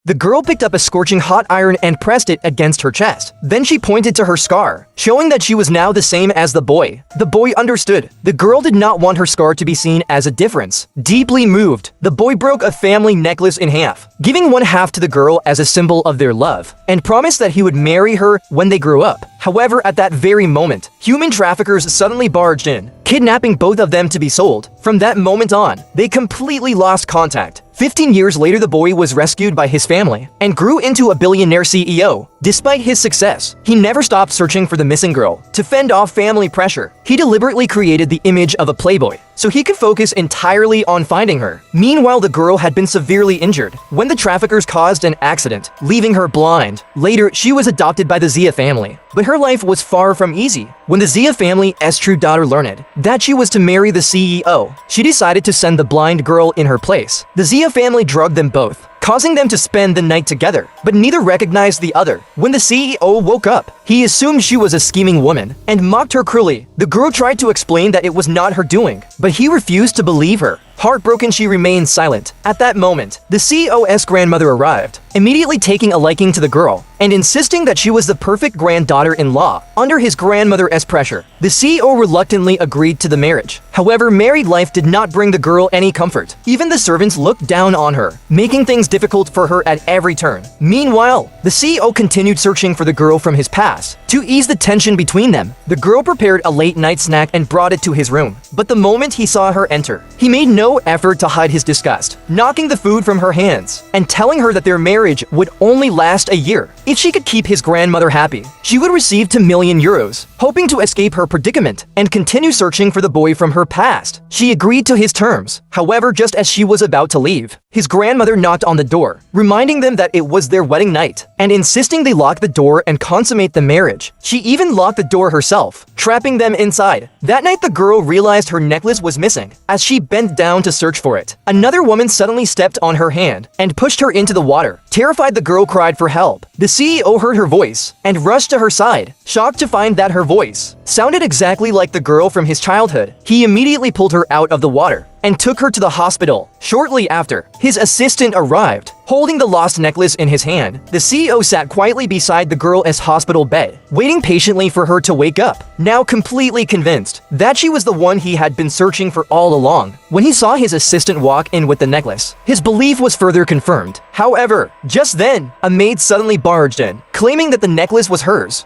The girl picked up a scorching hot iron and pressed it against her chest. Then she pointed to her scar, showing that she was now the same as the boy. The boy understood. The girl did not want her scar to be seen as a difference. Deeply moved, the boy broke a family necklace in half, giving one half to the girl as a symbol of their love, and promised that he would marry her when they grew up. However, at that very moment, human traffickers suddenly barged in, kidnapping both of them to be sold. From that moment on, they completely lost contact. 15 years later, the boy was rescued by his family and grew into a billionaire CEO. Despite his success, he never stopped searching for the missing girl. To fend off family pressure, he deliberately created the image of a playboy so he could focus entirely on finding her. Meanwhile, the girl had been severely injured when the traffickers caused an accident, leaving her blind. Later, she was adopted by the Zia family, but her life was far from easy. When the Zia family's true daughter learned that she was to marry the CEO, she decided to send the blind girl in her place. The Zia family drugged them both, causing them to spend the night together, but neither recognized the other. When the CEO woke up, he assumed she was a scheming woman and mocked her cruelly. The girl tried to explain that it was not her doing, but he refused to believe her. Heartbroken, she remained silent. At that moment, the CEO's grandmother arrived, immediately taking a liking to the girl and insisting that she was the perfect granddaughter-in-law. Under his grandmother's pressure, the CEO reluctantly agreed to the marriage. However, married life did not bring the girl any comfort. Even the servants looked down on her, making things difficult for her at every turn. Meanwhile, the CEO continued searching for the girl from his past. To ease the tension between them, the girl prepared a late-night snack and brought it to his room. But the moment he saw her enter, he made no effort to hide his disgust, knocking the food from her hands and telling her that their marriage would only last a year. If she could keep his grandmother happy, she would receive €2 million. Hoping to escape her predicament and continue searching for the boy from her past, she agreed to his terms. However, just as she was about to leave, his grandmother knocked on the door, reminding them that it was their wedding night and insisting they lock the door and consummate the marriage. She even locked the door herself, trapping them inside. That night, the girl realized her necklace was missing as she bent down to search for it. Another woman suddenly stepped on her hand and pushed her into the water. Terrified, the girl cried for help. The CEO heard her voice and rushed to her side, shocked to find that her voice sounded exactly like the girl from his childhood. He immediately pulled her out of the water and took her to the hospital. Shortly after, his assistant arrived, holding the lost necklace in his hand. The CEO sat quietly beside the girl's hospital bed, waiting patiently for her to wake up, now completely convinced that she was the one he had been searching for all along. When he saw his assistant walk in with the necklace, his belief was further confirmed. However, just then, a maid suddenly barged in, claiming that the necklace was hers.